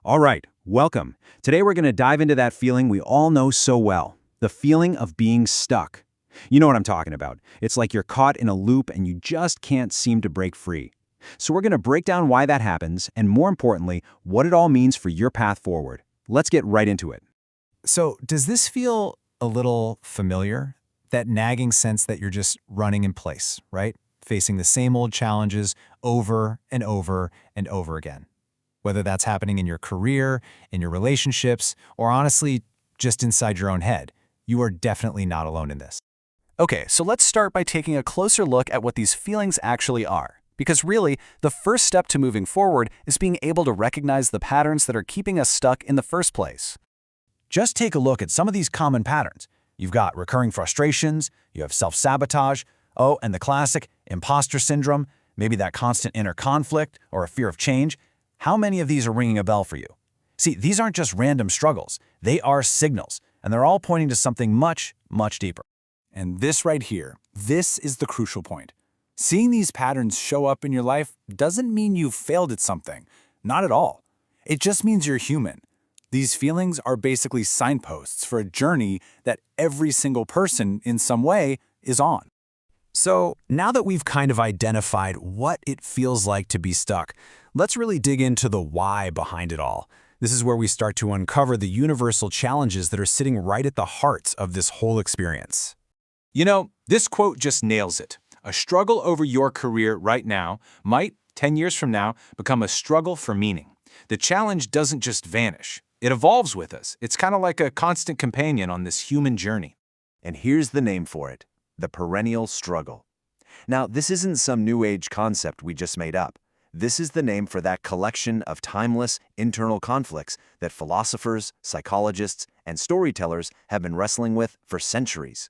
All right, welcome. Today we're going to dive into that feeling we all know so well, the feeling of being stuck. You know what I'm talking about. It's like you're caught in a loop and you just can't seem to break free. So we're going to break down why that happens and, more importantly, what it all means for your path forward. Let's get right into it. So, does this feel a little familiar? That nagging sense that you're just running in place, right? Facing the same old challenges over and over and over again. Whether that's happening in your career, in your relationships, or honestly, just inside your own head, you are definitely not alone in this. Okay, so let's start by taking a closer look at what these feelings actually are. Because really, the first step to moving forward is being able to recognize the patterns that are keeping us stuck in the first place. Just take a look at some of these common patterns. You've got recurring frustrations, you have self-sabotage, and the classic imposter syndrome, maybe that constant inner conflict or a fear of change. How many of these are ringing a bell for you? See, these aren't just random struggles. They are signals, and they're all pointing to something much, much deeper. And this right here, this is the crucial point. Seeing these patterns show up in your life doesn't mean you've failed at something. Not at all. It just means you're human. These feelings are basically signposts for a journey that every single person, in some way, is on. So, now that we've kind of identified what it feels like to be stuck, let's really dig into the why behind it all. This is where we start to uncover the universal challenges that are sitting right at the heart of this whole experience. You know, this quote just nails it. A struggle over your career right now might, 10 years from now, become a struggle for meaning. The challenge doesn't just vanish. It evolves with us. It's kind of like a constant companion on this human journey. And here's the name for it, the perennial struggle. Now, this isn't some new age concept we just made up. This is the name for that collection of timeless internal conflicts that philosophers, psychologists, and storytellers have been wrestling with for centuries.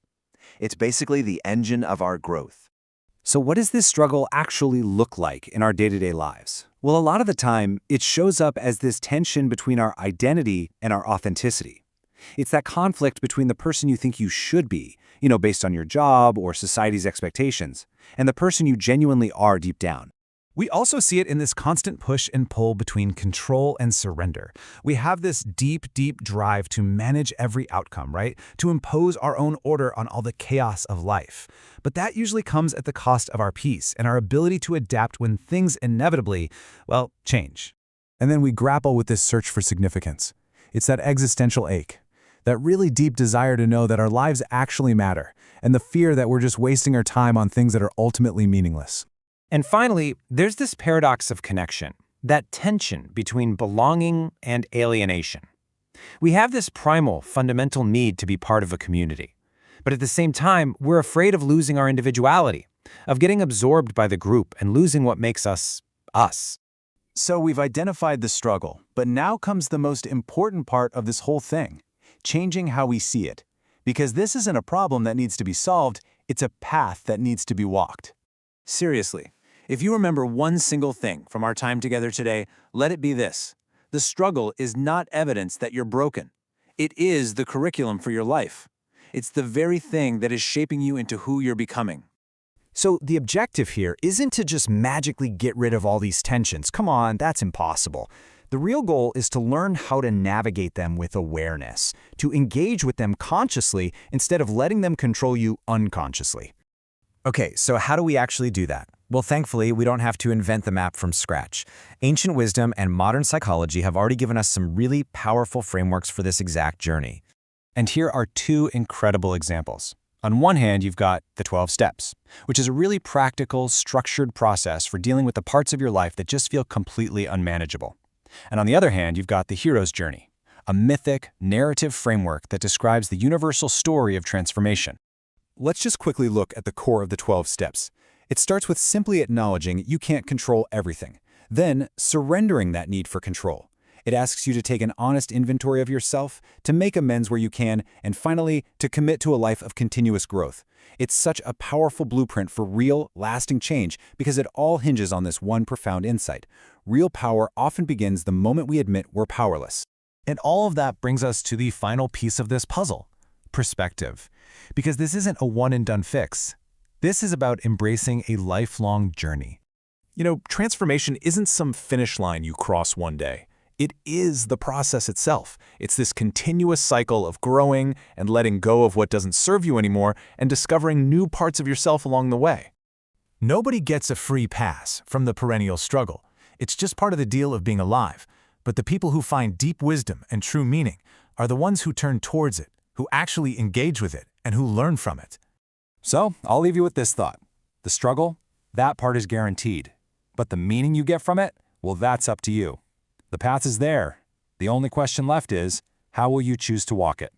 It's basically the engine of our growth. So what does this struggle actually look like in our day-to-day lives? Well, a lot of the time, it shows up as this tension between our identity and our authenticity. It's that conflict between the person you think you should be, based on your job or society's expectations, and the person you genuinely are deep down. We also see it in this constant push and pull between control and surrender. We have this deep, deep drive to manage every outcome, right? To impose our own order on all the chaos of life. But that usually comes at the cost of our peace and our ability to adapt when things inevitably, change. And then we grapple with this search for significance. It's that existential ache, that really deep desire to know that our lives actually matter, and the fear that we're just wasting our time on things that are ultimately meaningless. And finally, there's this paradox of connection, that tension between belonging and alienation. We have this primal, fundamental need to be part of a community. But at the same time, we're afraid of losing our individuality, of getting absorbed by the group and losing what makes us, us. So we've identified the struggle, but now comes the most important part of this whole thing, changing how we see it. Because this isn't a problem that needs to be solved, it's a path that needs to be walked. Seriously, if you remember one single thing from our time together today, let it be this. The struggle is not evidence that you're broken. It is the curriculum for your life. It's the very thing that is shaping you into who you're becoming. So the objective here isn't to just magically get rid of all these tensions. Come on, that's impossible. The real goal is to learn how to navigate them with awareness, to engage with them consciously instead of letting them control you unconsciously. Okay, so how do we actually do that? Well, thankfully, we don't have to invent the map from scratch. Ancient wisdom and modern psychology have already given us some really powerful frameworks for this exact journey. And here are two incredible examples. On one hand, you've got the 12 steps, which is a really practical, structured process for dealing with the parts of your life that just feel completely unmanageable. And on the other hand, you've got the hero's journey, a mythic, narrative framework that describes the universal story of transformation. Let's just quickly look at the core of the 12 steps. It starts with simply acknowledging you can't control everything, then surrendering that need for control. It asks you to take an honest inventory of yourself, to make amends where you can, and finally, to commit to a life of continuous growth. It's such a powerful blueprint for real, lasting change because it all hinges on this one profound insight. Real power often begins the moment we admit we're powerless. And all of that brings us to the final piece of this puzzle, perspective. Because this isn't a one-and-done fix. This is about embracing a lifelong journey. Transformation isn't some finish line you cross one day. It is the process itself. It's this continuous cycle of growing and letting go of what doesn't serve you anymore and discovering new parts of yourself along the way. Nobody gets a free pass from the perennial struggle. It's just part of the deal of being alive. But the people who find deep wisdom and true meaning are the ones who turn towards it, who actually engage with it, and who learn from it. So, I'll leave you with this thought. The struggle, that part is guaranteed. But the meaning you get from it, well, that's up to you. The path is there. The only question left is, how will you choose to walk it?